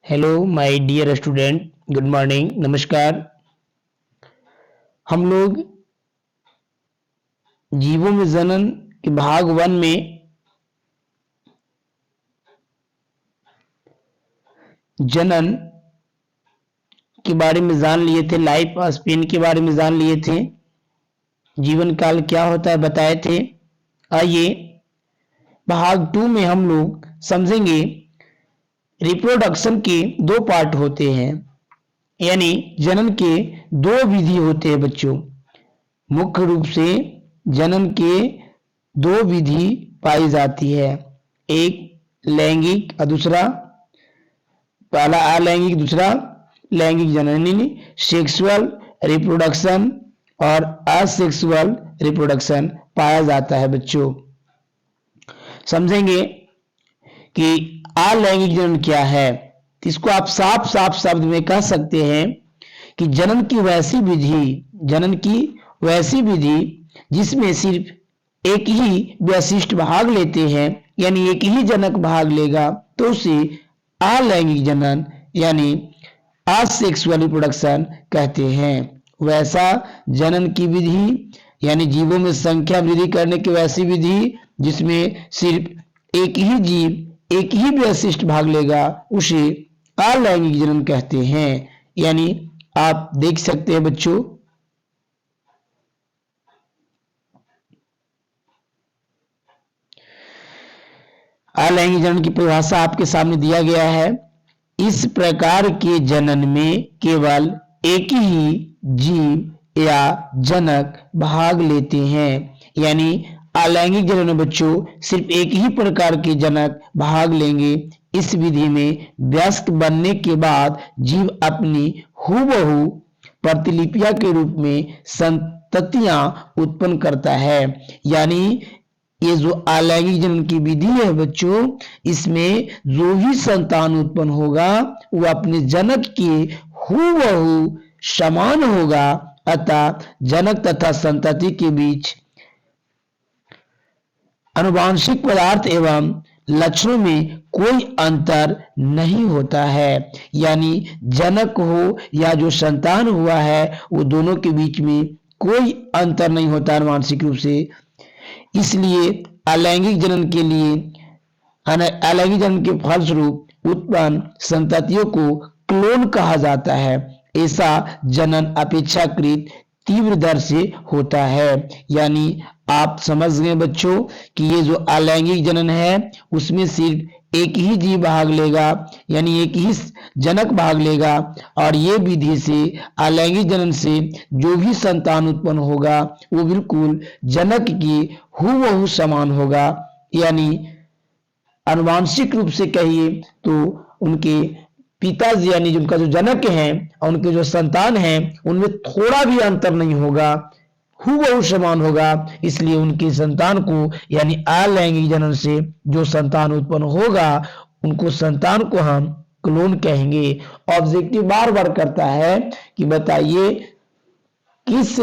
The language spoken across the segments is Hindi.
Hello my dear student, good morning, नमस्कार। हम लोग जीवों में जनन के भाग 1 में जनन के बारे में जान लिए थे, लाइफ स्पेन के बारे में जान लिए थे, जीवन काल क्या होता है बताए थे। आइए भाग 2 में हम लोग समझेंगे रिप्रोडक्शन के 2 पार्ट होते हैं, यानी जनन के 2 विधि होते हैं बच्चों। मुख्य रूप से जनन के 2 विधि पाई जाती है, एक लैंगिक और दूसरा, पहला अलैंगिक, दूसरा लैंगिक जनन, सेक्सुअल रिप्रोडक्शन और असेक्सुअल रिप्रोडक्शन पाया जाता है बच्चों। समझेंगे कि अलैंगिक जनन क्या है। इसको आप साफ साफ शब्द में कह सकते हैं कि जनन की वैसी विधि जिसमें सिर्फ एक ही विशिष्ट भाग लेते हैं, यानी एक ही जनक भाग लेगा, तो उसे अलैंगिक जनन यानी असेक्सुअल रिप्रोडक्शन कहते हैं। वैसा जनन की विधि यानी जीवों में संख्या वृद्धि करने की वैसी विधि जिसमें सिर्फ एक ही जीव एक ही विशिष्ट भाग लेगा, उसे अलैंगिक जनन कहते हैं। यानी आप देख सकते हैं बच्चों, अलैंगिक जनन की परिभाषा आपके सामने दिया गया है। इस प्रकार के जनन में केवल एक ही जीव या जनक भाग लेते हैं, यानी अलैंगिक जनन में बच्चों सिर्फ एक ही प्रकार के जनक भाग लेंगे। इस विधि में वयस्क बनने के बाद जीव अपनी हूबहू प्रतिलिपियां के रूप में संततियां उत्पन्न करता है। यानी ये जो अलैंगिक जनन की विधि है बच्चों, इसमें जो भी संतान उत्पन्न होगा वो अपने जनक के हूबहू समान होगा, अतः जनक तथा संतति के बीच आनुवंशिक पदार्थ एवं लक्षणों में कोई अंतर नहीं होता है। यानी जनक हो या जो संतान हुआ है, वो दोनों के बीच में कोई अंतर नहीं होता आनुवंशिक रूप से। इसलिए अलैंगिक जनन के फलस्वरूप उत्पन्न संततियों को क्लोन कहा जाता है। ऐसा जनन अपेक्षाकृत तीव्र दर से होता है। यानी आप समझ गए बच्चों कि ये जो अलैंगिक जनन है उसमें सिर्फ एक ही जीव भाग लेगा, यानी एक ही जनक भाग लेगा, और ये विधि से अलैंगिक जनन से जो भी संतान उत्पन्न होगा वो बिल्कुल जनक की हूबहू समान होगा। यानी आनुवंशिक रूप से कहिए तो उनके पिताजी यानी उनका जो जनक है और उनके जो संतान है उनमें थोड़ा भी अंतर नहीं होगा, हूबहू समान होगा। इसलिए उनकी संतान को यानी अलैंगिक जनन से जो संतान उत्पन्न होगा उनको संतान को हम क्लोन कहेंगे। ऑब्जेक्टिव बार बार करता है कि बताइए किस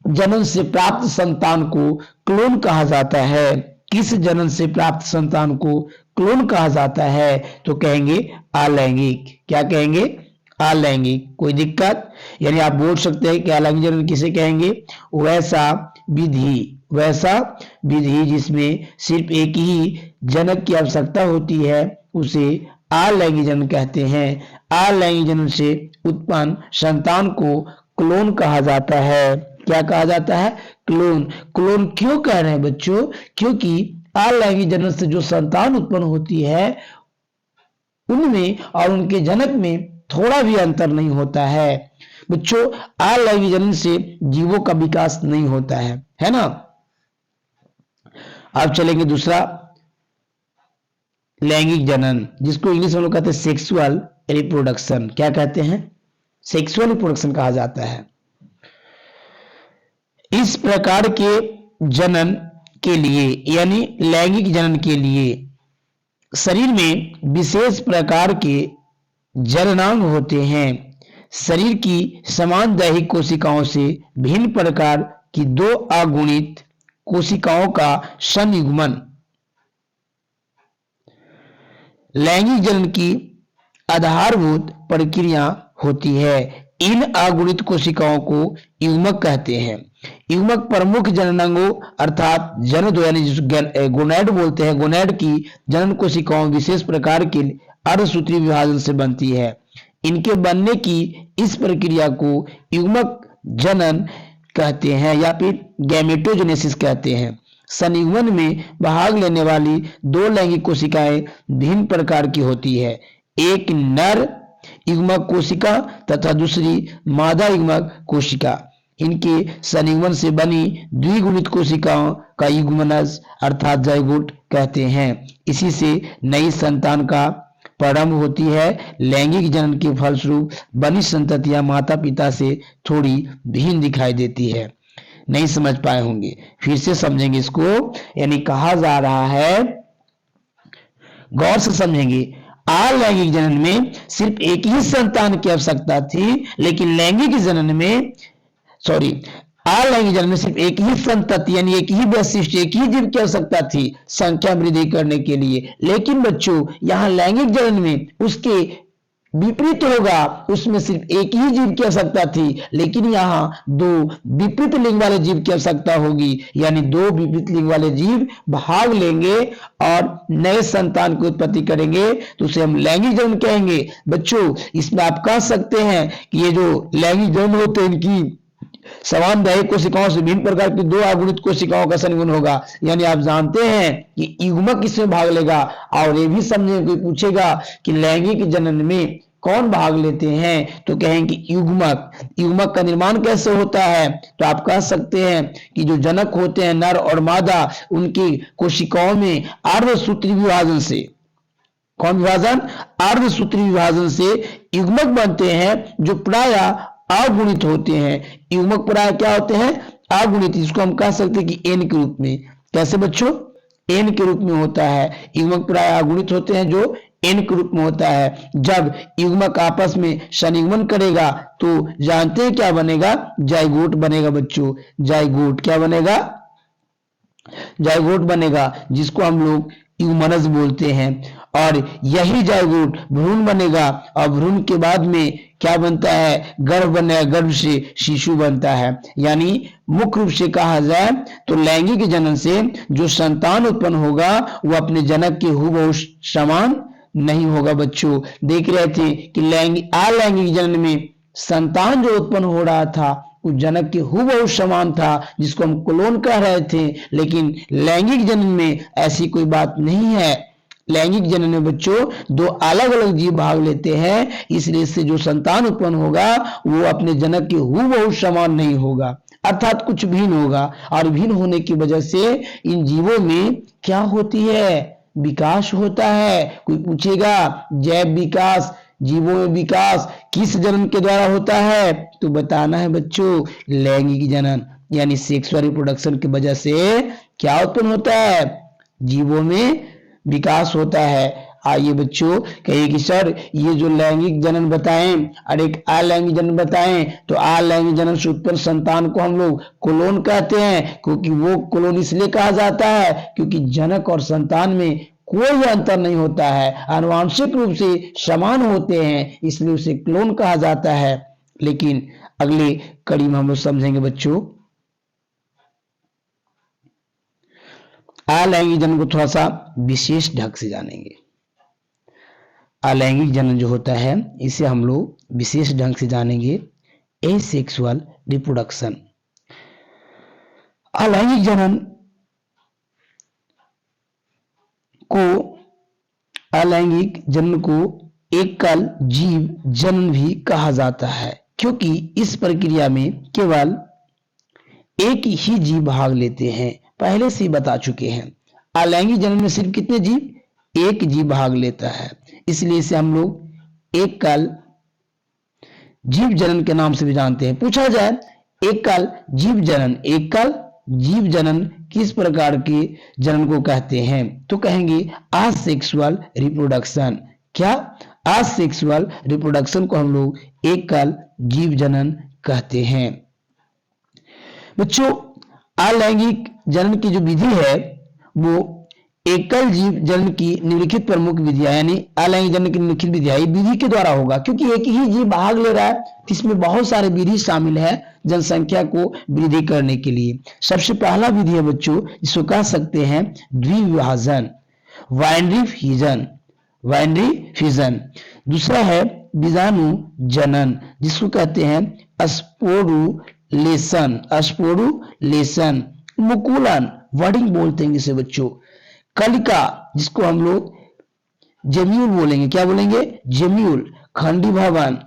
जनन से प्राप्त संतान को क्लोन कहा जाता है, किस जनन से प्राप्त संतान को क्लोन कहा जाता है, तो कहेंगे अलैंगिक। क्या कहेंगे? अलैंगिक। कोई दिक्कत? यानी आप बोल सकते हैं कि अलैंगिक जनन किसे कहेंगे? वैसा विधि जिसमें सिर्फ एक ही जनक की आवश्यकता होती है उसे अलैंगिक जनन कहते हैं। अलैंगिक जनन से उत्पन्न संतान को क्लोन कहा जाता है। क्या कहा जाता है? क्लोन। क्लोन क्यों कह रहे हैं बच्चों? क्योंकि अलैंगिक जनन से जो संतान उत्पन्न होती है उनमें और उनके जनक में थोड़ा भी अंतर नहीं होता है बच्चों। अलैंगिक जनन से जीवों का विकास नहीं होता है ना। अब चलेंगे दूसरा, लैंगिक जनन, जिसको इंग्लिश में लोग कहते हैं सेक्सुअल रिप्रोडक्शन। क्या कहते हैं? सेक्सुअल रिप्रोडक्शन कहा जाता है। इस प्रकार के जनन के लिए यानी लैंगिक जनन के लिए शरीर में विशेष प्रकार के जननांग होते हैं। शरीर की समान दैहिक कोशिकाओं से भिन्न प्रकार की 2 अगुणित कोशिकाओं का संयुग्मन लैंगिक जनन की आधारभूत प्रक्रिया होती है। इन अगुणित कोशिकाओं को युग्मक कहते हैं। युग्मक प्रमुख जननांगों अर्थात जनन यानी गोनैड बोलते हैं, गोनैड की जनन कोशिकाओं विशेष प्रकार के अर्धसूत्री विभाजन से बनती है। इनके बनने की इस प्रक्रिया को युग्मक जनन कहते हैं या फिर गैमेटोजेनेसिस कहते हैं। संयुग्मन में भाग लेने वाली दो लैंगिक कोशिकाएं भिन्न प्रकार की होती है, एक नर युग्मक कोशिका तथा दूसरी मादा युग्मक कोशिका। इनके संयुग्मन से बनी द्विगुणित कोशिकाओं का युग्मनज अर्थात जाइगोट कहते हैं। इसी से नई संतान का प्रारंभ होती है। लैंगिक जनन के फलस्वरूप बनी संततियां माता पिता से थोड़ी भिन्न दिखाई देती है। नहीं समझ पाए होंगे, फिर से समझेंगे इसको। यानी कहा जा रहा है, गौर से समझेंगे, अलैंगिक जनन में सिर्फ एक ही संतान की आवश्यकता थी, लेकिन लैंगिक जनन में अलैंगिक जनन में सिर्फ एक ही संतति यानी एक ही वैशिष्ट एक ही जीव की आवश्यकता थी संख्या वृद्धि करने के लिए। लेकिन बच्चों यहाँ लैंगिक जनन में उसके विपरीत होगा, उसमें सिर्फ एक ही जीव की आवश्यकता थी, लेकिन यहाँ दो विपरीत लिंग वाले जीव की आवश्यकता होगी। यानी दो विपरीत लिंग वाले जीव भाग लेंगे और नए संतान की उत्पत्ति करेंगे, तो उसे हम लैंगिक जनन कहेंगे। बच्चों इसमें आप कह सकते हैं कि ये जो लैंगिक जनन होते हैं इनकी समान दैहिक कोशिकाओं से भिन्न प्रकार की दो अगुणित कोशिकाओं का संयुग्मन होगा। यानी आप जानते हैं कि युग्मक इसमें भाग लेगा। और ये भी समझे, कोई पूछेगा कि लैंगिक जनन में कौन भाग लेते हैं, तो कहेंगे युग्मक। युग्मक का निर्माण कैसे होता है, तो आप कह सकते हैं कि जो जनक होते हैं नर और मादा, उनकी कोशिकाओं में अर्धसूत्री विभाजन से, कौन विभाजन, अर्धसूत्री विभाजन से युग्मक बनते हैं जो प्रायः अगुणित होते हैं। युग्मक प्राय क्या होते हैं, अगुणित। इसको हम कह सकते हैं कि एन के रूप में। कैसे बच्चों, एन के रूप में होता है। युग्मक प्राय अगुणित होते हैं जो एन के रूप में होता है। जब युग्मक आपस में संयुग्मन करेगा तो जानते हैं क्या बनेगा, जाइगोट बनेगा। बच्चों जाइगोट क्या बनेगा, जाइगोट बनेगा, जिसको हम लोग युग्मनज बोलते हैं। और यही जाइगोट भ्रूण बनेगा और भ्रूण के बाद में क्या बनता है, गर्भ बनेगा, गर्भ से शिशु बनता है। यानी मुख्य रूप से कहा जाए तो लैंगिक जनन से जो संतान उत्पन्न होगा वो अपने जनक के हूबहू समान नहीं होगा। बच्चों देख रहे थे कि अलैंगिक जनन में संतान जो उत्पन्न हो रहा था वो जनक के हूबहू समान था, जिसको हम क्लोन कह रहे थे। लेकिन लैंगिक जनन में ऐसी कोई बात नहीं है। लैंगिक जनन में बच्चों दो अलग अलग जीव भाग लेते हैं, इसलिए इससे जो संतान उत्पन्न होगा वो अपने जनक के हूबहू समान नहीं होगा, अर्थात कुछ भिन्न होगा। और भिन्न होने की वजह से इन जीवों में क्या होती है, विकास होता है। कोई पूछेगा जैव विकास, जीवों में विकास किस जनन के द्वारा होता है, तो बताना है बच्चों लैंगिक जनन यानी सेक्सुअल रिप्रोडक्शन की वजह से क्या उत्पन्न होता है, जीवों में विकास होता है। आइए बच्चों कहिए कि सर ये जो लैंगिक जनन बताएं और एक अलैंगिक जनन बताएं, तो अलैंगिक जनन से उत्पन्न संतान को हम लोग क्लोन कहते हैं। क्योंकि वो क्लोन इसलिए कहा जाता है क्योंकि जनक और संतान में कोई अंतर नहीं होता है, आनुवंशिक रूप से समान होते हैं, इसलिए उसे क्लोन कहा जाता है। लेकिन अगले कड़ी में हम लोग समझेंगे बच्चों अलैंगिक जनन को थोड़ा सा विशेष ढंग से जानेंगे। अलैंगिक जनन जो होता है इसे हम लोग विशेष ढंग से जानेंगे, एसेक्सुअल रिप्रोडक्शन। अलैंगिक जनन को एकल जीव जनन भी कहा जाता है, क्योंकि इस प्रक्रिया में केवल एक ही जीव भाग लेते हैं। पहले से ही बता चुके हैं अलैंगिक जनन में सिर्फ कितने जीव, एक जीव भाग लेता है, इसलिए इसे हम लोग एकल जीव जनन के नाम से भी जानते हैं। पूछा जाए एकल जीव जनन, एकल जीव जनन किस प्रकार के जनन को कहते हैं, तो कहेंगे असेक्सुअल रिप्रोडक्शन। क्या, असेक्सुअल रिप्रोडक्शन को हम लोग एकल जीव जनन कहते हैं। बच्चों अलैंगिक जनन की जो विधि है वो एकल जीव जनन की निम्नलिखित प्रमुख विधियां, यानी अलैंगिक जनन की निम्नलिखित विधियां विधि के द्वारा होगा, क्योंकि एक ही जीव भाग ले रहा है, इसमें बहुत सारे विधि शामिल है जनसंख्या को वृद्धि करने के लिए। सबसे पहला विधि है बच्चों, इसको कह सकते हैं द्विविभाजन, बाइनरी फिजन, बाइनरी फिजन। दूसरा है बीजाणु जनन, जिसको कहते हैं स्पोरुलेशन, स्पोरुलेशन। मुकुलन, वर्डिंग बोलते हैं इसे बच्चों। कलिका, जिसको हम लोग जेम्यूल बोलेंगे, क्या बोलेंगे? जेम्यूल। खंडी भवन,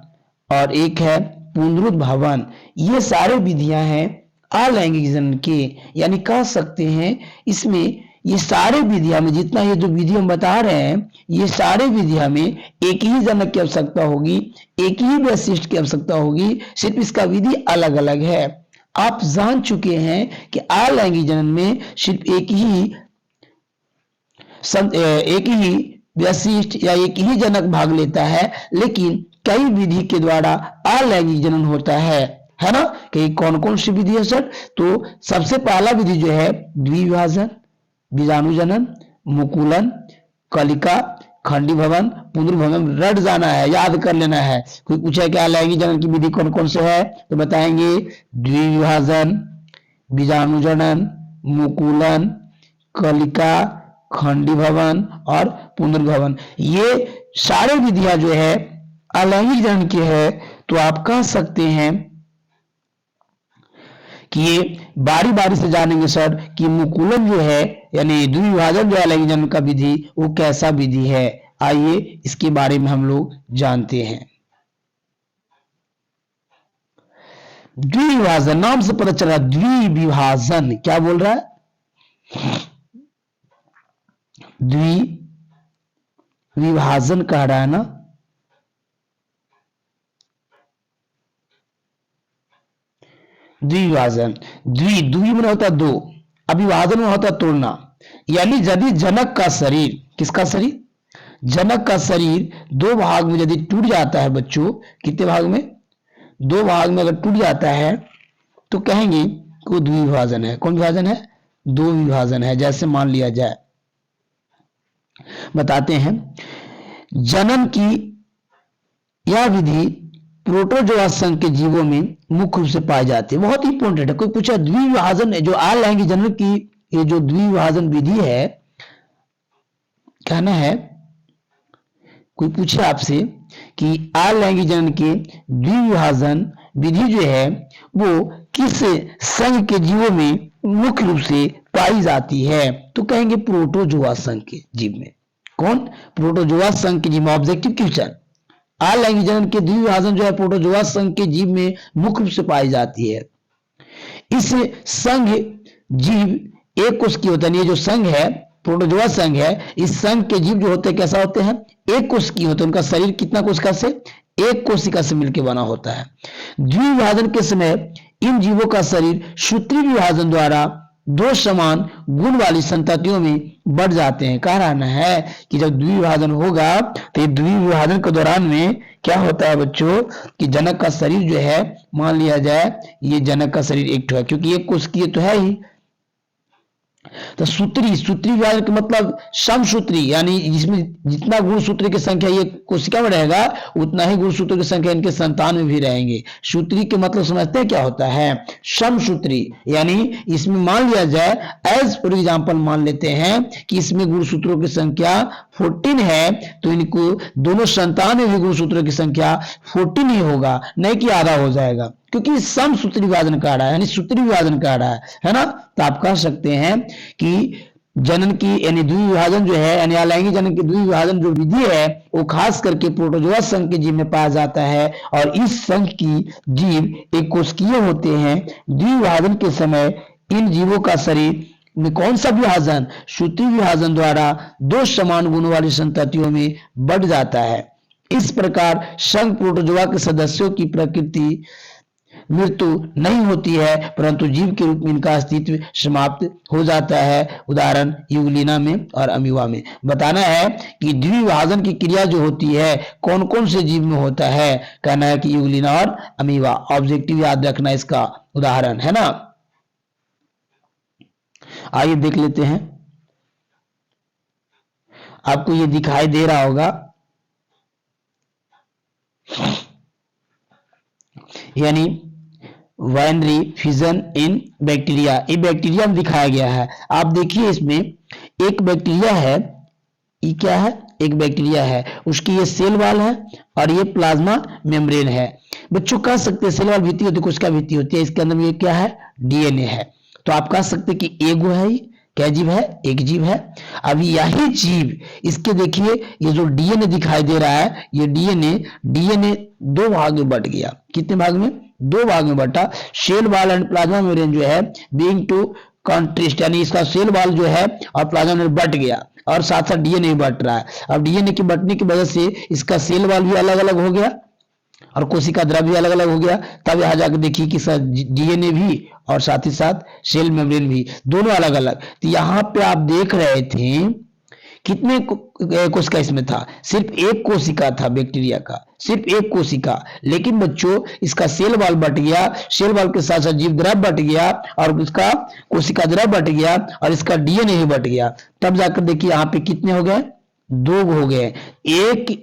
और एक है पुनरुत भवन। ये सारे विधियां हैं अलैंगिक जनन के, यानी कह सकते हैं इसमें ये सारे विधियां में, जितना ये जो विधि हम बता रहे हैं, ये सारे विधियां में एक ही जनक की आवश्यकता होगी, एक ही वैशिष्ट की आवश्यकता होगी, सिर्फ इसका विधि अलग अलग है। आप जान चुके हैं कि अलैंगिक जनन में सिर्फ एक ही वैशिष्ट या एक ही जनक भाग लेता है, लेकिन कई विधि के द्वारा अलैंगिक जनन होता है ना? कि कौन कौन सी विधि है सर? तो सबसे पहला विधि जो है द्विविभाजन, बीजाणु जनन, मुकुलन, कलिका, खंडी भवन, पुनर्भवन। रट जाना है, याद कर लेना है। कोई पूछा है कि अलैंगिक जनन की विधि कौन कौन से है, तो बताएंगे द्विविभाजन, बीजाणु जनन, मुकुलन, कलिका, खंडी भवन और पुनर्भवन। ये सारे विधियां जो है अलैंगिक जनन की है। तो आप कह सकते हैं कि ये बारी बारी से जानेंगे सर कि मुकुलन जो है, यानी द्विविभाजन जो अलैंगिक जनन का विधि, वो कैसा विधि है। आइए इसके बारे में हम लोग जानते हैं। द्विविभाजन, नाम से पता चला द्विविभाजन क्या बोल रहा है? द्विविभाजन कह रहा है ना। द्विविभाजन, द्वि में होता दो, अभिवादन में होता तोड़ना। यानी यदि जनक का शरीर, किसका शरीर? जनक का शरीर दो भाग में यदि टूट जाता है बच्चों, कितने भाग में? दो भाग में अगर टूट जाता है तो कहेंगे कि वो द्विविभाजन है। कौन विभाजन है? दो विभाजन है। जैसे मान लिया जाए, बताते हैं, जनन की यह विधि प्रोटोजोआ संघ के जीवों में मुख्य रूप से पाई जाती है। बहुत इंपॉर्टेंट है। कोई पूछा द्विविभाजन, जो अलैंगिक जनन की ये जो द्विविभाजन विधि है, कहना है, कोई पूछे आपसे कि अलैंगिक जनन के द्विविभाजन विधि जो है वो किस संघ के जीवों में मुख्य रूप से पाई जाती है, तो कहेंगे प्रोटोजोआ संघ के जीव में। कौन? प्रोटोजोआ संघ के जीव में। ऑब्जेक्टिव क्वेश्चन, अलैंगिक जनन के द्विविभाजन जो है प्रोटोजोआ संघ के जीव में मुख्य रूप से पाई जाती है। इस संघ जीव एक कोशिकीय होता है। ये जो संघ है, प्रोटोजोआ संघ है, इस संघ के जीव जो होते हैं कैसा होते हैं? एक कोशिकीय होते हैं। उनका शरीर कितना कोशिका से? एक कोशिका से मिलकर बना होता है। द्विविभाजन के समय इन जीवों का शरीर सूत्री विभाजन द्वारा दो समान गुण वाली संततियों में बढ़ जाते हैं। कह रहा है कि जब द्विविभाजन होगा तो द्विविभाजन के दौरान में क्या होता है बच्चों कि जनक का शरीर जो है, मान लिया जाए ये जनक का शरीर एक है, क्योंकि एक कोशिकीय तो है ही, तो सूत्री विभाजन का मतलब समसूत्री, यानी जिसमें जितना गुणसूत्र की संख्या ये कोशिका में रहेगा उतना ही गुणसूत्र की संख्या इनके संतान में भी रहेंगे। सूत्री के मतलब समझते हैं क्या होता है? समसूत्री, यानी इसमें मान लिया जाए, एज फॉर एग्जाम्पल मान लेते हैं कि इसमें गुणसूत्रों की संख्या 14 है, तो इनको दोनों संतान में भी गुणसूत्रों की संख्या 14 ही होगा, नहीं कि आधा हो जाएगा, क्योंकि समसूत्री विभाजन कह रहा है, यानी सूत्री विभाजन कह रहा है ना। तो आप कह सकते हैं कि जनन की यानी द्विविभाजन जो है, यानी अलैंगिक जनन की द्विविभाजन जो विधि है वो खास करके प्रोटोजोआ संघ के जीव में पाया जाता है, और इस संघ की जीव एक कोशिकीय होते हैं। द्विविभाजन के समय इन जीवों का शरीर में कौन सा विभाजन? सूत्री विभाजन द्वारा दो समान गुण वाली संततियों में बढ़ जाता है। इस प्रकार संघ प्रोटोजोआ के सदस्यों की प्रकृति मृत्यु नहीं होती है, परंतु जीव के रूप में इनका अस्तित्व समाप्त हो जाता है। उदाहरण युगलिना में और अमीबा में। बताना है कि द्विविभाजन की क्रिया जो होती है कौन कौन से जीव में होता है, कहना है कि युगलिना और अमीबा। ऑब्जेक्टिव याद रखना इसका उदाहरण, है ना। आइए देख लेते हैं। आपको ये दिखाई दे रहा होगा, यानी वाइनरी फिजन इन बैक्टीरिया, ये बैक्टीरिया में दिखाया गया है। आप देखिए इसमें एक बैक्टीरिया है, ये क्या है, एक बैक्टीरिया है, उसकी ये सेल वाल है और ये प्लाज्मा मेम्ब्रेन है। बच्चों कह सकते हैं सेल वाल भित्ति होती है, कोशिका भित्ति होती है, इसके अंदर में ये क्या है, डीएनए है। तो आप कह सकते हैं कि एगो है, क्या जीव है, एक जीव है। अब यही जीव, इसके देखिए ये जो डीएनए दिखाई दे रहा है, ये डीएनए दो भाग में बट गया। कितने भाग में, दो भाग में बटा। Cell wall and plasma membrane जो है बीइंग टू कॉन्ट्रेस्ट, यानी इसका सेल वाल जो है और प्लाज्मा मेम्ब्रेन बट गया और साथ साथ डीएनए बट रहा है। अब डीएनए के बटने की वजह से इसका सेल वाल भी अलग अलग हो गया और कोशिका द्रव्य भी अलग अलग हो गया। तब यहां जाकर देखिए कि डीएनए भी और साथ ही साथ सेल मेम्ब्रेन भी दोनों अलग अलग। तो यहां पे आप देख रहे थे कितने कोशिका इसमें था, सिर्फ एक कोशिका था बैक्टीरिया का, सिर्फ एक कोशिका। लेकिन बच्चों इसका सेल वाल बट गया, सेल वाल के साथ साथ जीव द्रव्य बट गया और उसका कोशिका द्रव्य बट गया और इसका डीएनए ही बट गया। तब जाकर देखिए यहाँ पे कितने हो गए, दो हो गए। एक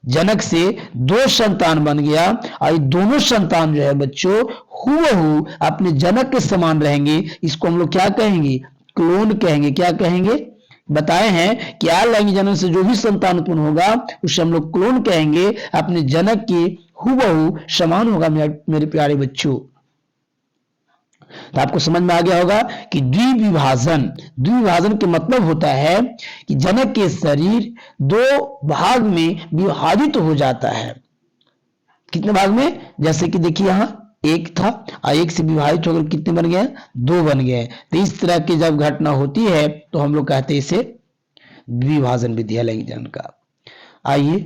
जनक से दो संतान बन गया और ये दोनों संतान जो है बच्चों हूबहू अपने जनक के समान रहेंगे। इसको हम लोग क्या कहेंगे, क्लोन कहेंगे। क्या कहेंगे, बताए हैं कि अलैंगिक जनन से जो भी संतान उत्पन्न होगा उसे हम लोग क्लोन कहेंगे, अपने जनक के हूबहू समान होगा मेरे प्यारे बच्चों। तो आपको समझ में आ गया होगा कि द्विविभाजन के मतलब होता है कि जनक के शरीर दो भाग में विभाजित हो जाता है। कितने भाग में, जैसे कि देखिए यहां एक था और एक से विभाजित होकर कितने बन गए, दो बन गए। तो इस तरह की जब घटना होती है तो हम लोग कहते हैं इसे द्विभाजन विधि है लैंगिक जनन का। आइए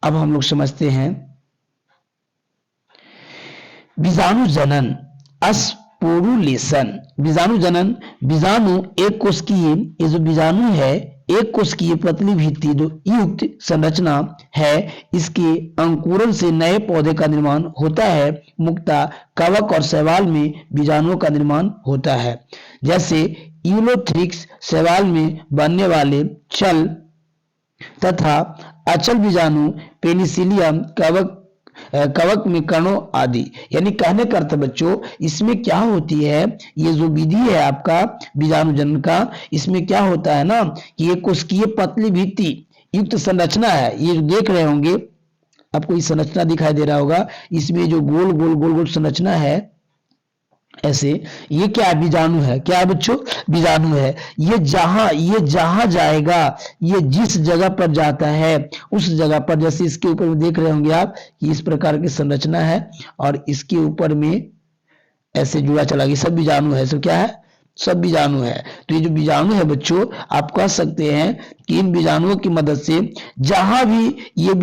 अब हम लोग समझते हैं बीजाणु जनन, स्पोरुलेशन। बीजाणु जनन, बीजाणु एक कोशिकीय, ये जो बीजाणु है एक कोशिकीय पतली भित्ति जो युक्त संरचना है, इसके अंकुरन से नए पौधे का निर्माण होता है। मुक्ता कवक और शैवाल में बीजाणुओं का निर्माण होता है। जैसे यूलोथ्रिक्स शैवाल में बनने वाले चल तथा अचल बीजाणु पेनिसिलियम कवक में कणों आदि। यानी कहने का अर्थ बच्चों इसमें क्या होती है, ये जो विधि है आपका बीजाणु जनन का, इसमें क्या होता है ना कि ये कोशिकीय पतली भित्ति युक्त संरचना है। ये जो देख रहे होंगे आपको ये संरचना दिखाई दे रहा होगा, इसमें जो गोल गोल गोल गोल संरचना है ऐसे, ये क्या है, बीजाणु है। क्या है बच्चों, बीजाणु है। ये जहां जाएगा, ये जिस जगह पर जाता है उस जगह पर, जैसे इसके ऊपर में देख रहे होंगे आप कि इस प्रकार की संरचना है और इसके ऊपर में ऐसे जुड़ा चला गया, सब बीजाणु है। सब क्या है, सब बीजाणु है। तो ये जो बीजाणु है बच्चों, आप कह सकते हैं कि इन बीजाणुओं की मदद से जहां भी ये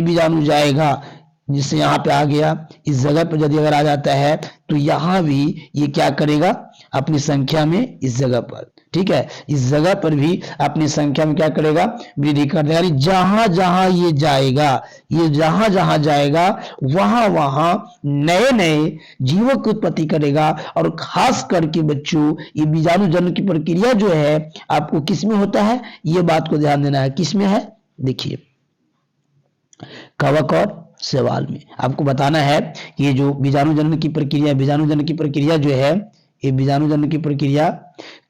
बीजाणु जाएगा, जिससे यहाँ पे आ गया, इस जगह पर यदि अगर आ जाता है तो यहां भी ये क्या करेगा, अपनी संख्या में इस जगह पर, ठीक है, इस जगह पर भी अपनी संख्या में क्या करेगा, वृद्धि कर देगा। यानी जहां जहां ये जाएगा, ये जहां जहां जाएगा वहां वहां नए नए जीवों की उत्पत्ति करेगा। और खास करके बच्चों ये बीजाणु जनन की प्रक्रिया जो है आपको किसमें होता है, ये बात को ध्यान देना है। किसमें है, देखिए कवक और शैवाल में। आपको बताना है कि ये जो बीजाणु जनन की प्रक्रिया, बीजाणु जनन की प्रक्रिया जो है, ये बीजाणु जनन की प्रक्रिया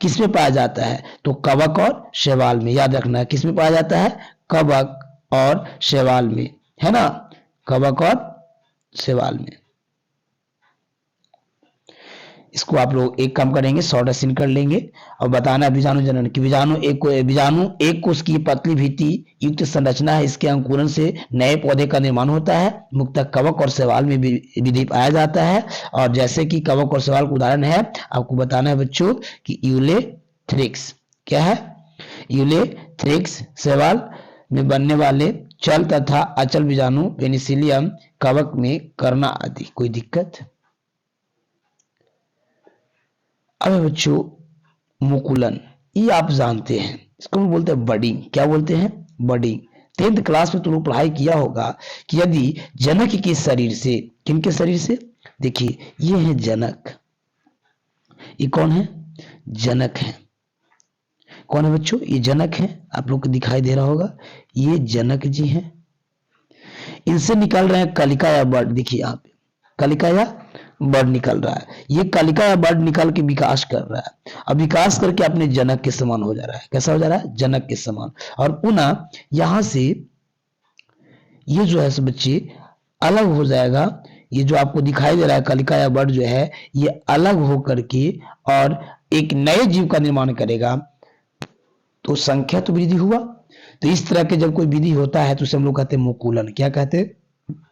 किसमें पाया जाता है, तो कवक और शैवाल में। याद रखना है किसमें पाया जाता है, कवक और शैवाल में, है ना, कवक और शैवाल में। इसको आप लोग एक काम करेंगे, शॉर्ट कर लेंगे और बताना है बीजाणु जनन की। बीजाणु एक कोशिकीय पतली भित्ति युक्त संरचना है, इसके अंकुरन से नए पौधे का निर्माण होता है। मुक्तक कवक और शैवाल में विधि पाया जाता है। और जैसे कि कवक और शैवाल का उदाहरण है, आपको बताना है बच्चों कि यूलेथ्रिक्स, क्या है, यूलेथ्रिक्स शैवाल में बनने वाले चल तथा अचल बीजाणु पेनिसिलियम कवक में करना आदि। कोई दिक्कत। अब बच्चों मुकुलन, ये आप जानते हैं, इसको बोलते हैं बडिंग। क्या बोलते हैं, बडिंग। 10th क्लास में तुम लोग पढ़ाई किया होगा कि यदि जनक के शरीर से, किनके शरीर से, देखिए ये है जनक, ये कौन है, जनक है। कौन है बच्चों? ये जनक हैं, आप लोग को दिखाई दे रहा होगा, ये जनक जी हैं। इनसे निकल रहे हैं कलिका या बर्ड, देखिए यहाँ पे कलिका या बर्ड निकल रहा है। ये कलिका या बर्ड निकल के विकास कर रहा है। अब विकास करके अपने जनक के समान हो जा रहा है। कैसा हो जा रहा है? जनक के समान। और पुनः यहां से ये जो है बच्चे अलग हो जाएगा। ये जो आपको दिखाई दे रहा है कलिका या बर्ड जो है, ये अलग होकर के और एक नए जीव का निर्माण करेगा। तो संख्या तो वृद्धि हुआ। तो इस तरह के जब कोई विधि होता है तो उसे हम लोग कहते हैं मुकुलन। क्या कहते हैं?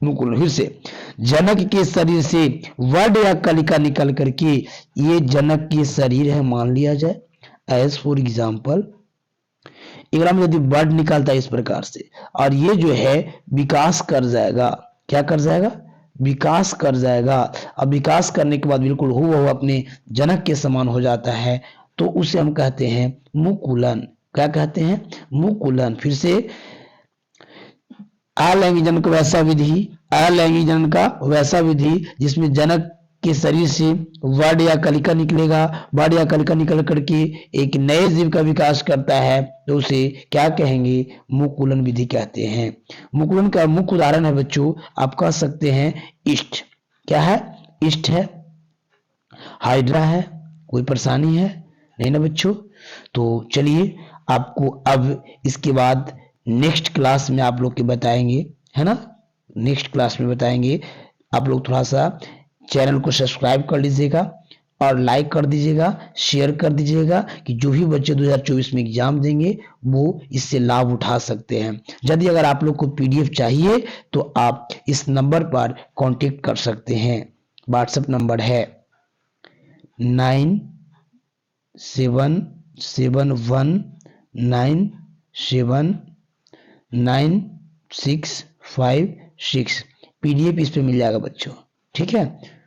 मुकुलन। फिर से जनक के शरीर से वर्ड या कलिका निकल करके ये जनक के शरीर है मान लिया जाए। एज फॉर एग्जाम्पल एग्जाम में यदि वर्ड निकलता है इस प्रकार से, और ये जो है विकास कर जाएगा। क्या कर जाएगा? विकास कर जाएगा। अब विकास करने के बाद बिल्कुल हूबहू अपने जनक के समान हो जाता है, तो उसे हम कहते हैं मुकुलन। क्या कहते हैं? मुकुलन। फिर से अलैंगिक जनन का वैसा विधि, अलैंगिक जनन का वैसा विधि जिसमें जनक के शरीर से वर्ड या कलिका निकलेगा, वर्ड या कलिका निकल करके एक नए जीव का विकास करता है, तो उसे क्या कहेंगे? मुकुलन विधि कहते हैं। मुकुलन का मुख्य उदाहरण है बच्चों, आप कह सकते हैं ईस्ट। क्या है? ईस्ट है, हाइड्रा है। कोई परेशानी है? नहीं ना बच्चों। तो चलिए आपको अब इसके बाद नेक्स्ट क्लास में आप लोग के बताएंगे, है ना, नेक्स्ट क्लास में बताएंगे। आप लोग थोड़ा सा चैनल को सब्सक्राइब कर लीजिएगा और लाइक कर दीजिएगा, शेयर कर दीजिएगा कि जो भी बच्चे 2024 में एग्जाम देंगे वो इससे लाभ उठा सकते हैं। यदि अगर आप लोग को पीडीएफ चाहिए तो आप इस नंबर पर कांटेक्ट कर सकते हैं। व्हाट्सएप नंबर है 9771979656। पीडीएफ इस पे मिल जाएगा बच्चों। ठीक है।